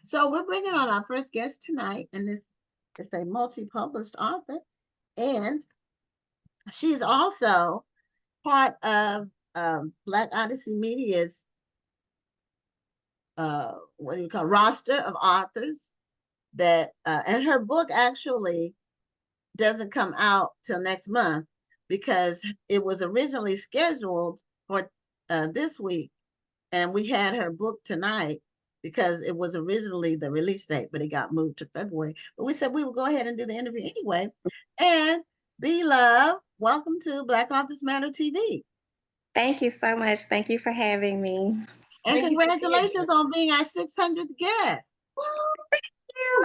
So we're bringing on our first guest tonight, and this is a multi-published author, and she's also part of Black Odyssey Media's what do you call roster of authors that and her book actually doesn't come out till next month because it was originally scheduled for this week, and we had her book tonight because it was originally the release date, but it got moved to February. But we said we would go ahead and do the interview anyway. And B Love, welcome to Black Authors Matter TV. Thank you so much. Thank you for having me. And Thank you for being congratulations on being our 600th guest.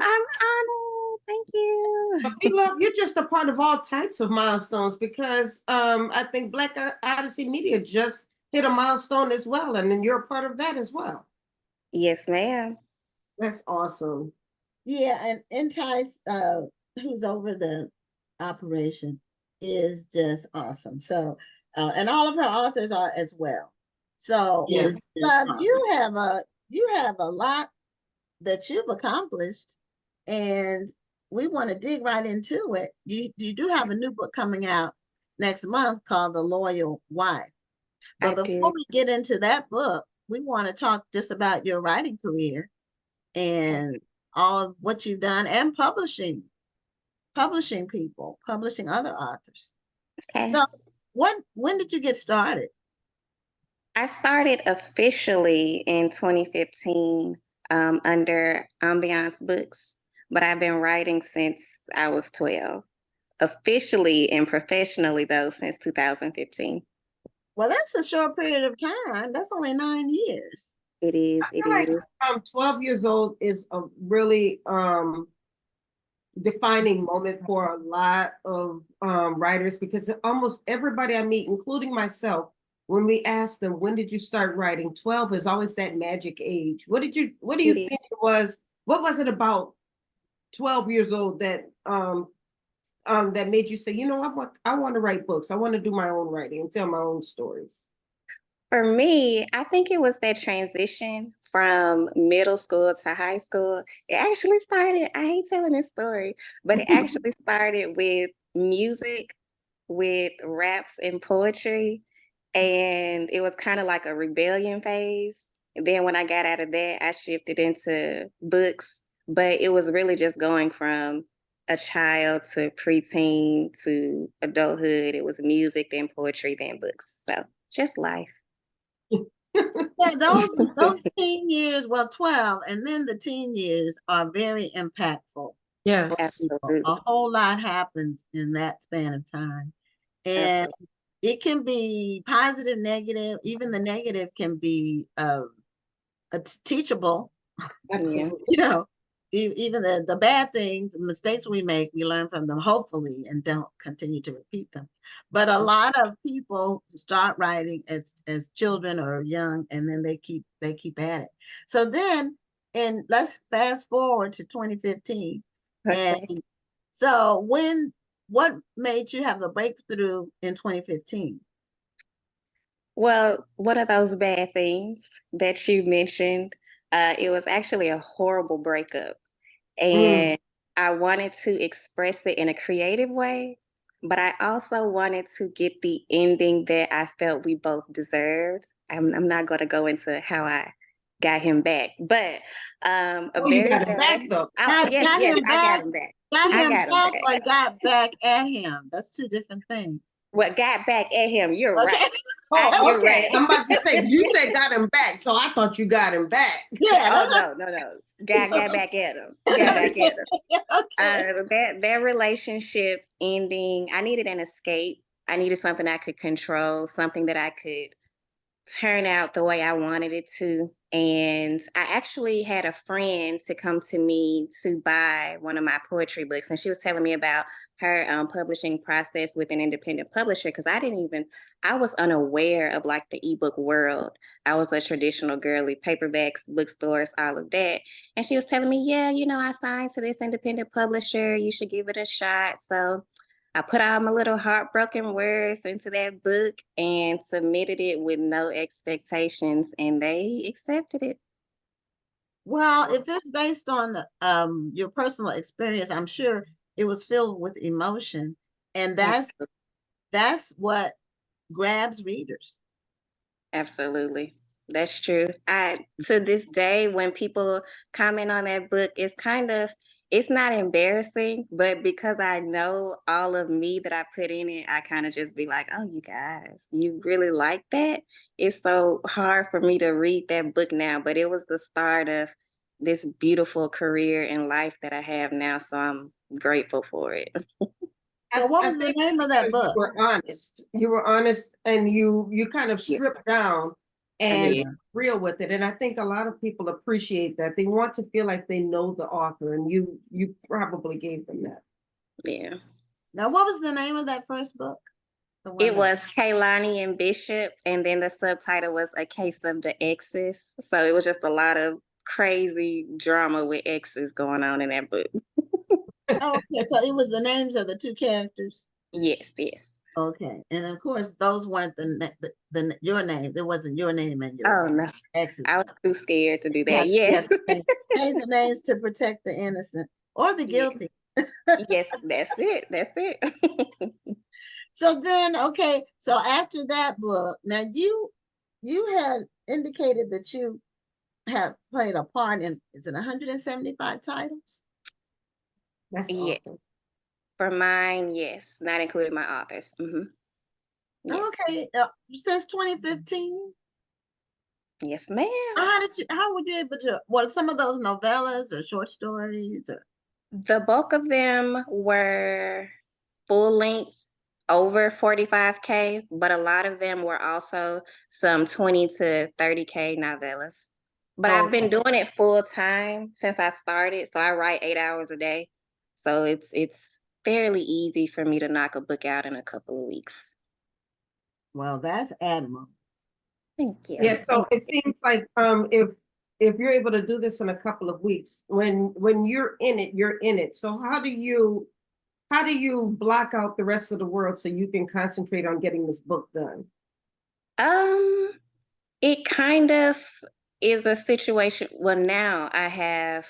I'm honored. Thank you. But we love you're just a part of all types of milestones because I think Black Odyssey Media just hit a milestone as well, and then you're a part of that as well. Yes, ma'am. That's awesome. Yeah, and Entice, who's over the operation, is just awesome. So, and all of her authors are as well. So, Yeah. Love, you have a lot that you've accomplished, and we want to dig right into it. You do have a new book coming out next month called The Loyal Wife. But I before do. we get into that book, we want to talk just about your writing career and all of what you've done and publishing people, publishing other authors. Okay. So when did you get started? I started officially in 2015 under Ambiance Books, but I've been writing since I was 12. Officially and professionally, though, since 2015. Well, that's a short period of time. That's only 9 years. It is. I It feel like is. 12 years old is a really defining moment for a lot of writers because almost everybody I meet, including myself, when we ask them when did you start writing, 12 is always that magic age. What do you It think it was? What was it about 12 years old that that made you say, you know, I want to write books. I want to do my own writing and tell my own stories. For me, I think it was that transition from middle school to high school. It actually started, I hate telling this story, but it actually started with music, with raps and poetry. And it was kind of like a rebellion phase. And then when I got out of that, I shifted into books. But it was really just going from a child to preteen to adulthood. It was music, then poetry, then books. So just life. Yeah, those teen years, well, 12, and then the teen years are very impactful for Yes. people. A Absolutely. whole lot happens in that span of time. And Absolutely. it can be positive, negative, even the negative can be teachable. Yeah. Absolutely. You know, even the bad things, the mistakes we make, we learn from them, hopefully, and don't continue to repeat them. But a lot of people start writing as children or young, and then they keep at it. So then, and let's fast forward to 2015. And Okay. so what made you have a breakthrough in 2015? Well, one of those bad things that you mentioned, it was actually a horrible breakup. Mm. And I wanted to express it in a creative way, but I also wanted to get the ending that I felt we both deserved. I'm not going to go into how I got him back, but a Oh, you very got it back fast. though. Oh, Got, yes, got yes, him I got back, him back. got I him got him back, back. or got back at him. That's two different things. What got back at him? You're Okay. right. Oh, You're okay. right. I'm about to say you said got him back, so I thought you got him back. Yeah, Oh that's no. Got back at him. Got back at him. okay. That relationship ending, I needed an escape. I needed something I could control, something that I could turn out the way I wanted it to. And I actually had a friend to come to me to buy one of my poetry books. And she was telling me about her publishing process with an independent publisher because I was unaware of like the ebook world. I was a traditional girly, paperbacks, bookstores, all of that. And she was telling me, yeah, I signed to this independent publisher. You should give it a shot. So I put all my little heartbroken words into that book and submitted it with no expectations, and they accepted it. Well, if it's based on your personal experience, I'm sure it was filled with emotion, and Absolutely. that's what grabs readers. Absolutely. That's true. I to this day when people comment on that book, it's not embarrassing, but because I know all of me that I put in it, I kind of just be like, "Oh, you guys, you really like that?" It's so hard for me to read that book now, but it was the start of this beautiful career and life that I have now, so I'm grateful for it. So what I was the think name of that because you book? were honest. You were honest and you kind of Yeah. stripped down I and did. Yeah. real with it. And I think a lot of people appreciate that. They want to feel like they know the author, and you probably gave them that. Yeah. Now, what was the name of that first book? The one It that, was Kaylani and Bishop, and then the subtitle was A Case of the Exes. So it was just a lot of crazy drama with exes going on in that book. oh, okay, so it was the names of the two characters. Yes, yes. Okay, and of course, those weren't your name. It wasn't your name and your Oh no, ex's I was name. too scared to do You that. have Yes. to change the names to protect the innocent or the Yes, guilty. yes, that's it. That's it. So then, okay, so after that book, now you had indicated that you have played a part in, is it 175 titles? That's Yes. awesome. For mine, yes, not including my authors. Yes. Okay, since 2015. Yes, ma'am. How were you able to, what some of those novellas or short stories or, The bulk of them were full length over 45K, but a lot of them were also some 20 to 30K novellas. But I've been okay, doing it full time since I started, so I write 8 hours a day. So it's fairly easy for me to knock a book out in a couple of weeks. well, that's admirable. Thank you. Yeah, so Thank it seems like if you're able to do this in a couple of weeks, when you're in it, you're in it. So how do you block out the rest of the world so you can concentrate on getting this book done? It kind of is a situation. Well, now I have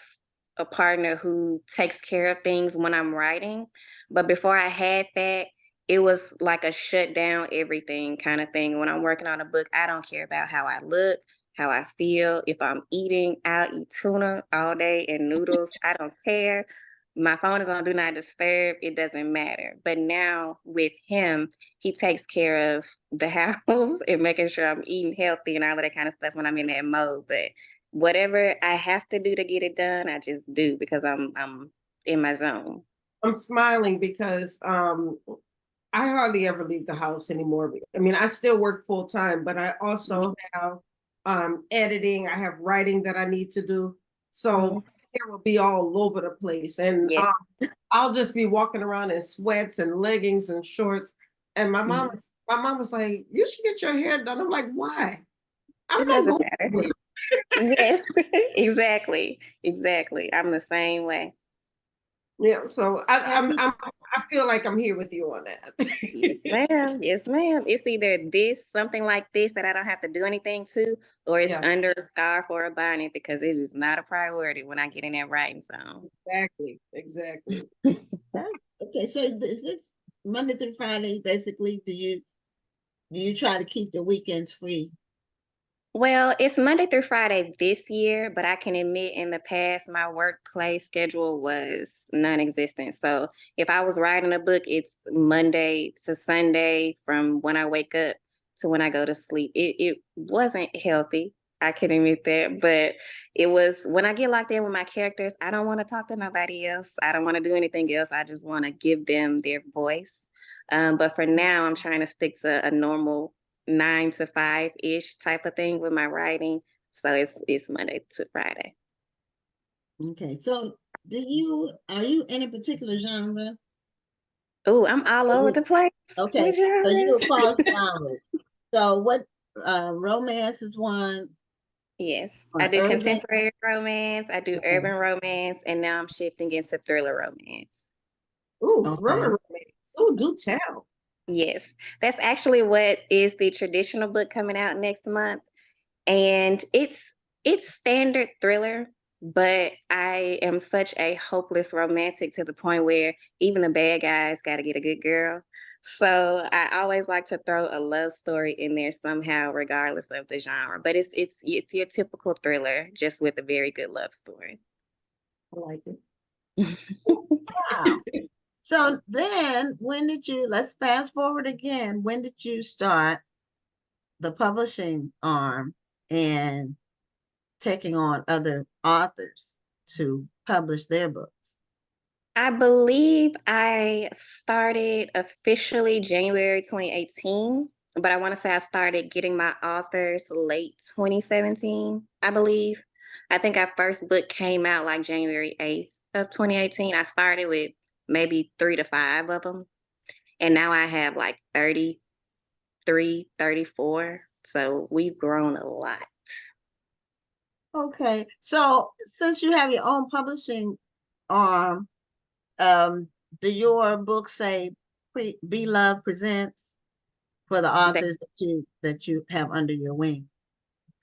a partner who takes care of things when I'm writing. But before I had that, it was like a shut down everything kind of thing. When I'm working on a book, I don't care about how I look, how I feel. If I'm eating, I'll eat tuna all day and noodles. I don't care. My phone is on do not disturb. It doesn't matter. But now with him, he takes care of the house and making sure I'm eating healthy and all of that kind of stuff when I'm in that mode. But whatever I have to do to get it done, I just do because I'm in my zone. I'm smiling because I hardly ever leave the house anymore. I mean, I still work full time, but I also have editing, I have writing that I need to do. So Mhm. it will be all over the place. And Yes. I'll just be walking around in sweats and leggings and shorts. And Mhm. my mom was like, you should get your hair done. I'm like, why? I'm It not doesn't going matter. anywhere. Yes, exactly. Exactly. I'm the same way. Yeah, so Have you, I feel like I'm here with you on Yes, that. ma'am. Yes, ma'am. It's either this, something like this that I don't have to do anything to, or it's Yeah, under a scarf or a bonnet because it's just not a priority when I get in that writing zone. exactly. okay, so is this Monday through Friday, basically, do you try to keep your weekends free? Well, it's Monday through Friday this year, but I can admit in the past, my workplace schedule was non-existent. So if I was writing a book, it's Monday to Sunday from when I wake up to when I go to sleep. It wasn't healthy. I can admit that, but it was when I get locked in with my characters, I don't want to talk to nobody else. I don't want to do anything else. I just want to give them their voice. But for now, I'm trying to stick to a normal 9 to 5 ish type of thing with my writing. So it's Monday to Friday. Okay, so are you in a particular genre? Oh, I'm all over the place Okay, with so you genres. across genres. So what romance is one Yes, I or do urban? contemporary romance, I do Okay. urban romance, and now I'm shifting into thriller romance. Ooh, Okay. rubber romance. Ooh, do tell. Yes, that's actually what is the traditional book coming out next month. And it's standard thriller, but I am such a hopeless romantic to the point where even the bad guys got to get a good girl. So I always like to throw a love story in there somehow, regardless of the genre. But it's your typical thriller, just with a very good love story. I like it. Wow. So then when did you, let's fast forward again. When did you start the publishing arm and taking on other authors to publish their books? I believe I started officially January 2018, but I want to say I started getting my authors late 2017, I believe. I think our first book came out like January 8th of 2018. I started with maybe 3 to 5 of them, and now I have like 33, 34. So we've grown a lot. Okay, so since you have your own publishing arm, do your books say Be Love Presents for the They authors that you have under your wing?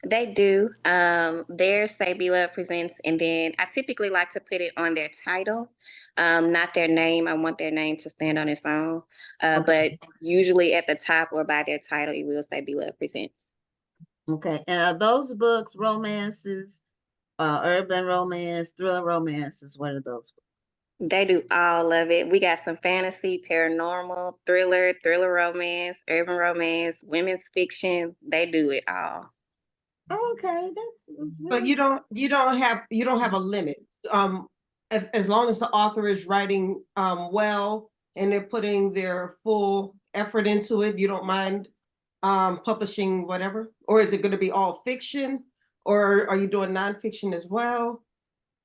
They do. Their Say Be Love Presents, and then I typically like to put it on their title, not their name. I want their name to stand on its own. But Okay, usually at the top or by their title, it will say Be Love Presents. okay. And are those books romances, urban romance, thriller romances? What are those? They do all of it. We got some fantasy, paranormal, thriller romance, urban romance, women's fiction. They do it all. Okay, that's So really you don't have a limit. As long as the author is writing well and they're putting their full effort into it, you don't mind publishing whatever? Or is it going to be all fiction? Or are you doing nonfiction as well?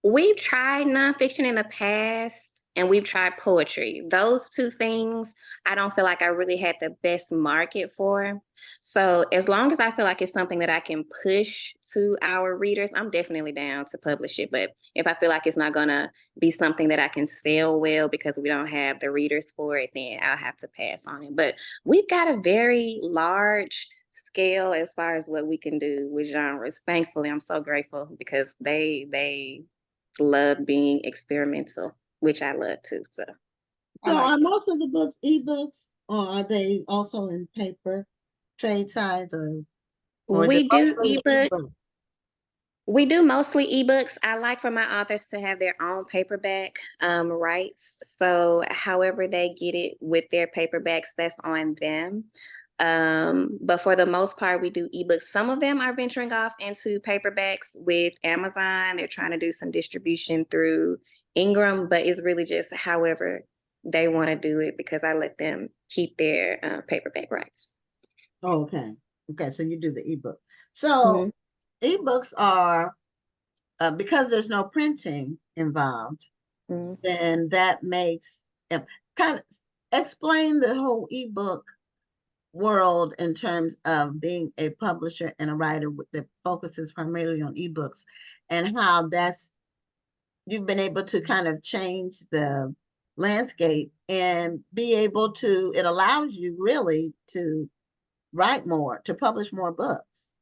We've tried nonfiction in the past and we've tried poetry. Those two things, I don't feel like I really had the best market for. So, as long as I feel like it's something that I can push to our readers, I'm definitely down to publish it. But if I feel like it's not going to be something that I can sell well because we don't have the readers for it, then I'll have to pass on it. But we've got a very large scale as far as what we can do with genres. Thankfully, I'm so grateful because they love being experimental, which I love too. So I so. like Are most of the books ebooks, or are they also in paper, trade size, or is it we do mostly ebooks. ebook? We do mostly ebooks. I like for my authors to have their own paperback rights. So however they get it with their paperbacks, that's on them. But for the most part, we do ebooks. Some of them are venturing off into paperbacks with Amazon. They're trying to do some distribution through Ingram, but it's really just however they want to do it because I let them keep their paperback rights. Oh, okay, okay. So you do the ebook. So ebooks are because there's no printing involved, Mm-hmm. then that makes kind of explain the whole ebook world in terms of being a publisher and a writer that focuses primarily on ebooks, and how that's you've been able to kind of change the landscape and be able to, it allows you really to write more, to publish more books.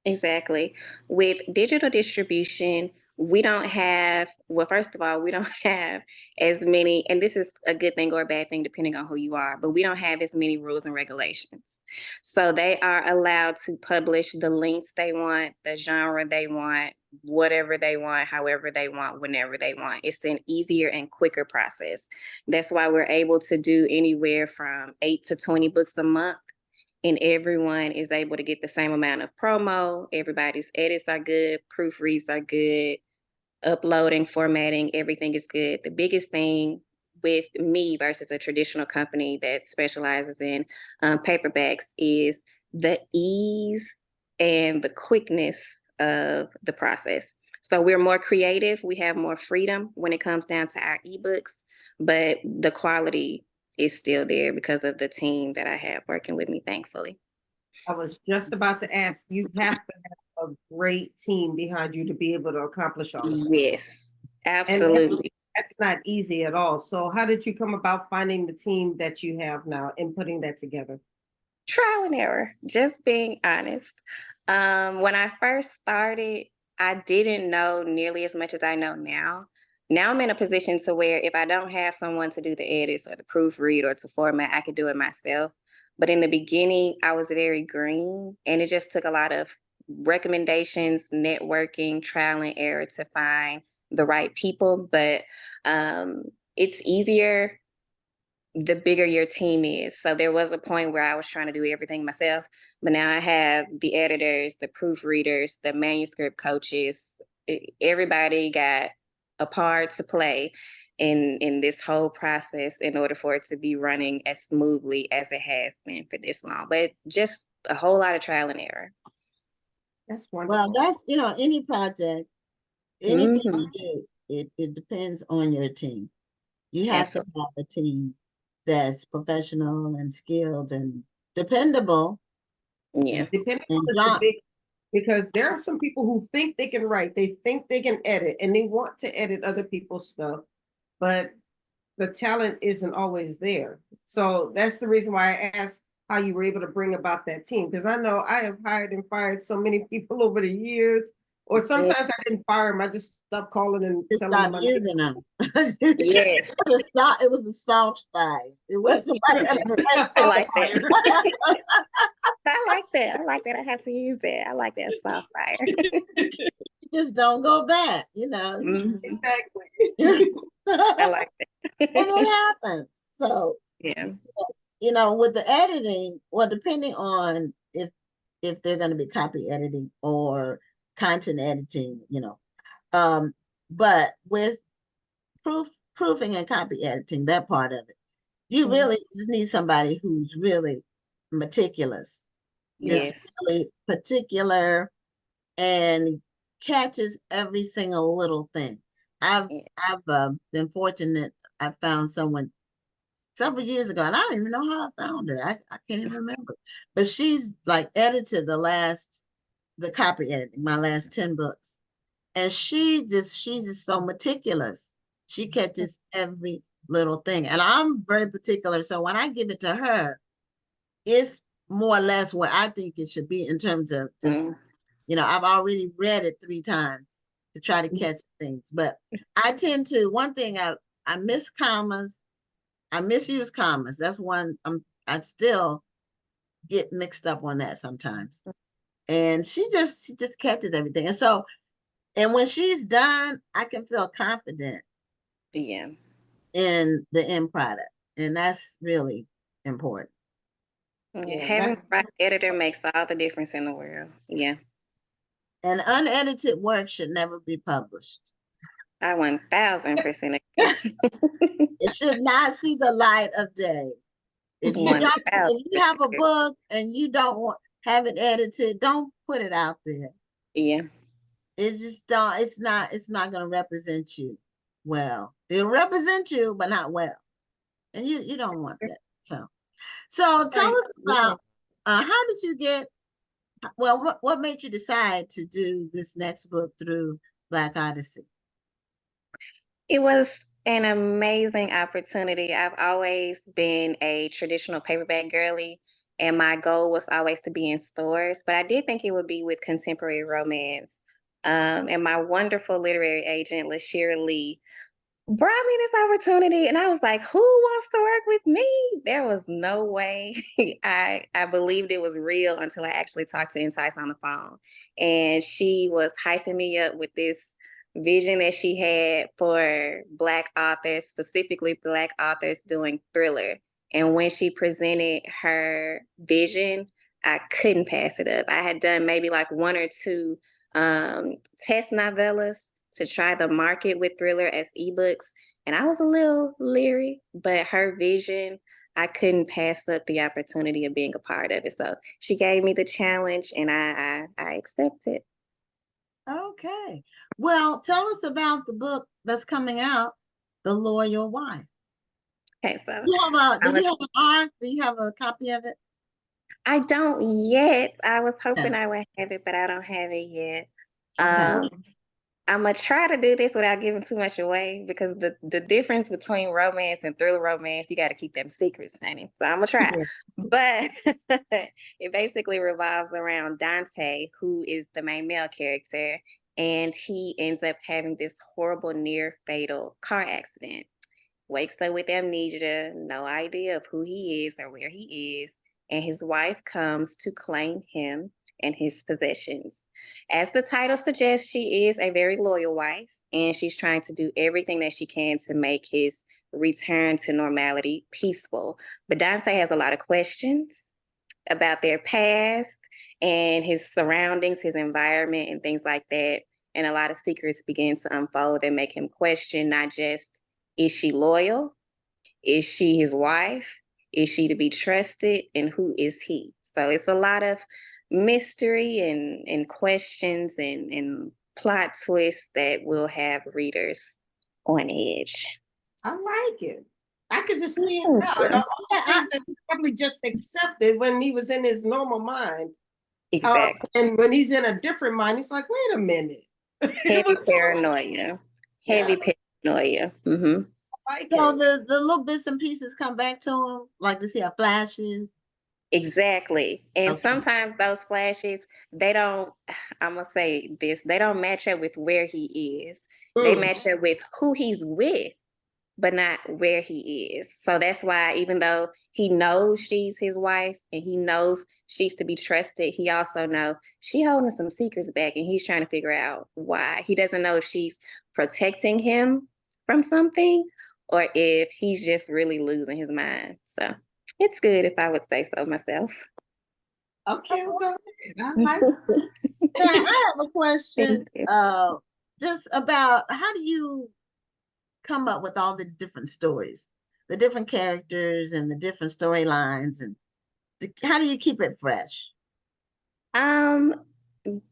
Exactly. With digital distribution, we don't have, well, first of all, we don't have as many, and this is a good thing or a bad thing depending on who you are, but we don't have as many rules and regulations. So they are allowed to publish the links they want, the genre they want, whatever they want, however they want, whenever they want. It's an easier and quicker process. That's why we're able to do anywhere from 8 to 20 books a month, and everyone is able to get the same amount of promo. Everybody's edits are good, proofreads are good, uploading, formatting, everything is good. The biggest thing with me versus a traditional company that specializes in paperbacks is the ease and the quickness of the process. So we're more creative. We have more freedom when it comes down to our ebooks, but the quality is still there because of the team that I have working with me, thankfully. I was just about to ask, you have to have a great team behind you to be able to accomplish all of that. Yes, And absolutely. that's not easy at all. So how did you come about finding the team that you have now and putting that together? Trial and error, just being honest. When I first started, I didn't know nearly as much as I know now. Now I'm in a position to where if I don't have someone to do the edits or the proofread or to format, I could do it myself. But in the beginning, I was very green and it just took a lot of recommendations, networking, trial and error to find the right people. But it's easier the bigger your team is. So there was a point where I was trying to do everything myself, but now I have the editors, the proofreaders, the manuscript coaches. Everybody got a part to play in this whole process in order for it to be running as smoothly as it has been for this long. But just a whole lot of trial and error. That's Well, wonderful. that's, any project, anything Mhm. you do, it depends on your team. You have to Absolutely. have a team that's professional and skilled and dependable. Yeah. Dependable And is the John, big, because there are some people who think they can write, they think they can edit, and they want to edit other people's stuff, but the talent isn't always there. So that's the reason why I asked how you were able to bring about that team. Because I know I have hired and fired so many people over the years, or sometimes I didn't fire them, I just stopped calling and to telling stop them I using them. Yes. It was a soft fire. It wasn't like an I aggressive like that. fire. I like that. I like that. I have to use that. I like that soft fire. Just don't go back, Mhm. Exactly. I like and that. it happens. So, Yeah. with the editing, well, depending on if they're going to be copy editing or content editing, but with proofing and copy editing, that part of it, you really just need somebody who's really meticulous, just Yes. really particular and catches every single little thing. I've Yeah. I've been fortunate. I found someone several years ago, and I don't even know how I found her. I can't even remember. But she's like edited the copy editing, my last 10 books. And she's just so meticulous. She catches every little thing. And I'm very particular. So when I give it to her, it's more or less where I think it should be in terms of just, Mm. I've already read it 3 times to try to catch things. But I tend to, one thing I miss commas. I misuse commas. That's one I still get mixed up on that sometimes. And she just catches everything. And when she's done, I can feel confident Yeah. in the end product. And that's really important. Yeah. Yeah, Having that's the right editor makes all the difference in the world. Yeah. And unedited work should never be published. I 1000% agree. It should not see the light of day. If you have a 1000%. book and you don't have it edited, don't put it out there. Yeah. It's just don't, it's not gonna represent you well. It'll represent you, but not well. And you don't want that. So tell right. us about how did you get what made you decide to do this next book through Black Odyssey? It was an amazing opportunity. I've always been a traditional paperback girly, and my goal was always to be in stores, but I did think it would be with contemporary romance. And my wonderful literary agent, LaShira Lee, brought me this opportunity, and I was like, who wants to work with me? There was no way. I believed it was real until I actually talked to Entice on the phone. And she was hyping me up with this vision that she had for Black authors, specifically Black authors doing thriller. And when she presented her vision, I couldn't pass it up. I had done maybe like one or two test novellas to try the market with thriller as ebooks. And I was a little leery, but her vision, I couldn't pass up the opportunity of being a part of it. So she gave me the challenge and I accepted. Okay. Well, tell us about the book that's coming out, The Loyal Wife. Okay, so Do I'm you a, have an arc? Do you have a copy of it? I don't yet. I was hoping Yeah. I would have it, but I don't have it yet. Okay. Um, I'm gonna try to do this without giving too much away because the difference between romance and thriller romance, you got to keep them secrets, honey. So I'm gonna try, but it basically revolves around Dante, who is the main male character, and he ends up having this horrible near fatal car accident. Wakes up with amnesia, no idea of who he is or where he is, and his wife comes to claim him and his possessions. As the title suggests, she is a very loyal wife, and she's trying to do everything that she can to make his return to normality peaceful. But Dante has a lot of questions about their past and his surroundings, his environment, and things like that. And a lot of secrets begin to unfold and make him question not just, is she loyal? Is she his wife? Is she to be trusted? And who is he? So it's a lot of mystery and questions and plot twists that will have readers on edge. I like it. I could just see it Thank now. you. And all the things that he probably just accepted when he was in his normal mind. Exactly. And when he's in a different mind, he's like, wait a minute. Heavy What's going on? paranoia. Heavy paranoia. Mm-hmm. I like So it. the little bits and pieces come back to him, like to see how flashes. Exactly. And Okay. sometimes those flashes, they don't, I'm gonna say this, they don't match up with where he is. They Mm. match up with who he's with, but not where he is. So that's why even though he knows she's his wife and he knows she's to be trusted, he also know she holding some secrets back and he's trying to figure out why. He doesn't know if she's protecting him from something or if he's just really losing his mind. So it's good if I would say so myself. Okay, we'll go ahead. I like Now I have a question, Thank you. just about how do you come up with all the different stories, the different characters and the different storylines, and how do you keep it fresh? Um,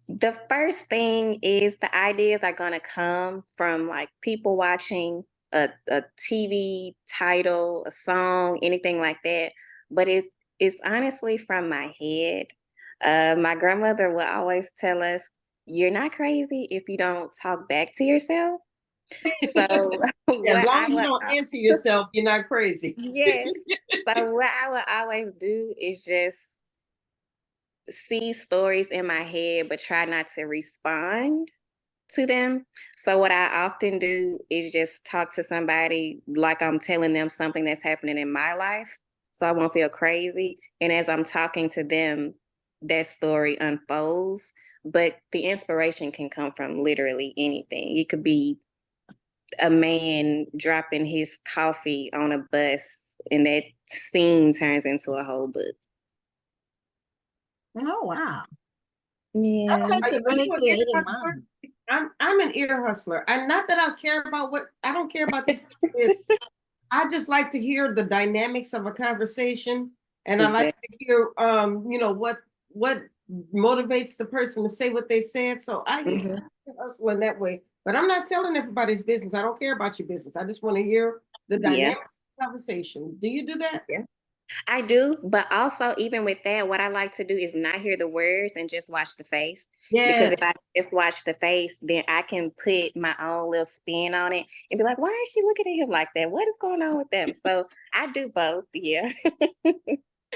the first thing is the ideas are gonna come from like people watching a TV title, a song, anything like that. But it's honestly from my head. My grandmother will always tell us, "You're not crazy if you don't talk back to yourself." So Yeah, as what long I as you would don't answer yourself, you're not crazy. yes. So what I would always do is just see stories in my head, but try not to respond to them. So what I often do is just talk to somebody like I'm telling them something that's happening in my life, so I won't feel crazy. And as I'm talking to them, that story unfolds. But the inspiration can come from literally anything. It could be a man dropping his coffee on a bus, and that scene turns into a whole book. Oh wow, that Yeah. takes Are a are really you an ear creative hustler? mind. I'm an ear hustler. And not that I care about what I don't care about this. Is I just like to hear the dynamics of a conversation. And I like Exactly. to hear what motivates the person to say what they said. So I Mhm. hustle in that way. But I'm not telling everybody's business. I don't care about your business. I just want to hear the Yeah. dynamics of the conversation. Do you do that? Yeah. I do, but also even with that, what I like to do is not hear the words and just watch the face. Because if Yes. I just watch the face, then I can put my own little spin on it and be like, why is she looking at him like that? What is going on with them? So I do both. Yeah.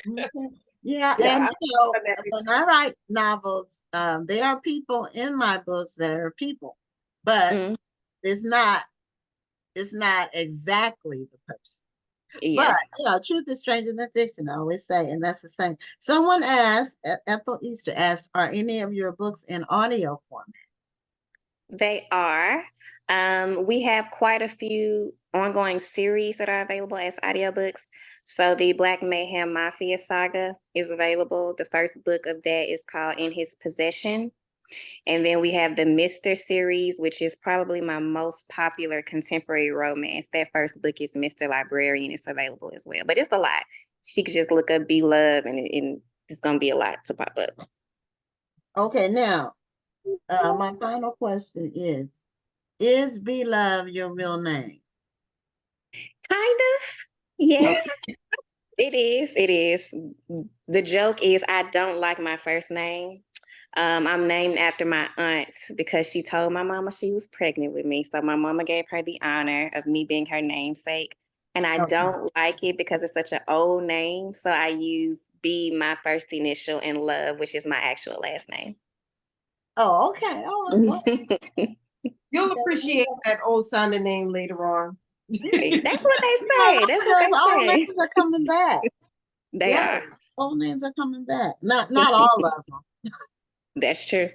Mhm. Yeah, Yeah. and you know, Find that when I write novels, there are people in my books that are people, but Mm, it's not it's not exactly the person. But yeah. you know, truth is stranger than fiction, I always say, and that's the same. Someone asked, Ethel Easter asked, are any of your books in audio format? They are. We have quite a few ongoing series that are available as audiobooks. So the Black Mayhem Mafia saga is available. The first book of that is called In His Possession. And then we have the Mr. series, which is probably my most popular contemporary romance. That first book is Mr. Librarian. It's available as well. But it's a lot. She could just look up Be Love and it's gonna be a lot to pop up. Okay, now, my final question is Be Love your real name? Kind of. Yes. It is. It is. The joke is I don't like my first name. I'm named after my aunt because she told my mama she was pregnant with me. So my mama gave her the honor of me being her namesake. And I Okay. don't like it because it's such an old name. So I use B, my first initial, and Love, which is my actual last name. Oh, okay, all right. Well, You'll appreciate that old sounding name later on. Right. That's what they you know, say. That's what those old they say. names are coming back. They Yeah. are. Old names are coming back. Not all of them. That's true.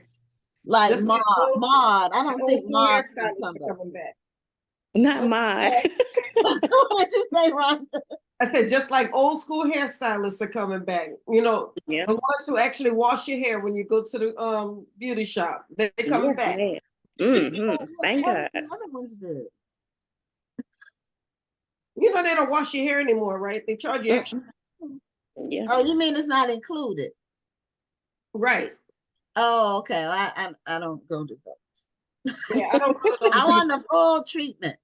Like Just like Maud. I don't old think school Maud will hairstylists come are back. coming back. Not mine. What did you say, Rhonda? I said, just like old school hairstylists are coming back. You know, Yeah. the ones who actually wash your hair when you go to the beauty shop. They're coming Yes, back. ma'am. Mm-hmm. Thank What God. did the other ones do? You know, they don't wash your hair anymore, right? They charge you extra. Yeah. Oh, you mean it's not included? Right. Oh, okay. I don't go to those. Yeah, I don't go to I those want the full treatment.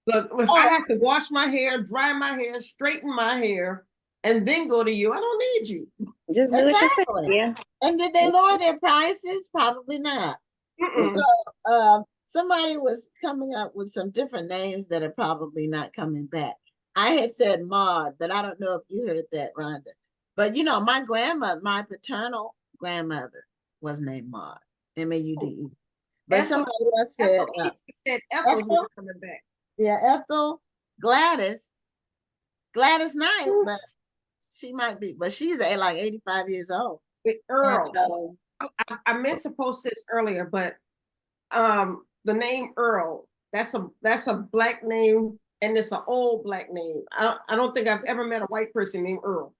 Look, if I have to wash my hair, dry my hair, straighten my hair, and then go to you, I don't need you. Just do it yourself. Exactly. Yeah. And did they lower their prices? Probably not. Mm-mm. Somebody was coming up with some different names that are probably not coming back. I had said Maud, but I don't know if you heard that, Rhonda. But you know, my grandmother, my paternal grandmother was named Maud, M-A-U-D-E. But Ethel, somebody else said, Ethel's Ethel? not coming back. Yeah, Ethel, Gladys. Gladys Knight, but she might be, but she's like 85 years old. With Earl. And, I meant to post this earlier, but the name Earl, that's a black name and it's an old black name. I don't think I've ever met a white person named Earl.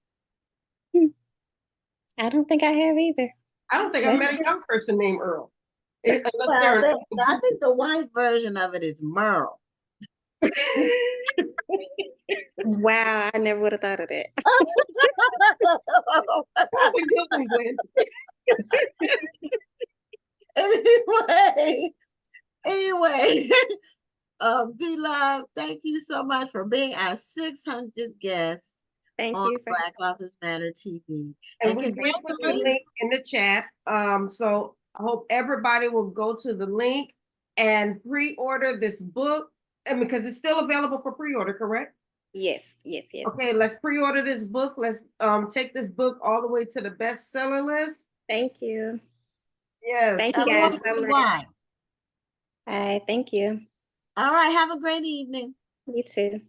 I don't think I have either. I don't think I've met a young person named Earl. Unless well, they're I think the white version of it is Merle. Wow, I never would have thought of that. That's a good one, Gwen. Anyway, beloved, thank you so much for being our 600th guest Thank on you for Black Authors Matter TV. And we did put the congratulations. link in the chat. So I hope everybody will go to the link and pre-order this book. And because it's still available for pre-order, correct? yes. Okay, let's pre-order this book. Let's take this book all the way to the bestseller list. Thank you. Yes. Thank you Everyone guys so be much. wise. All right, thank you. All right, have a great evening. You too.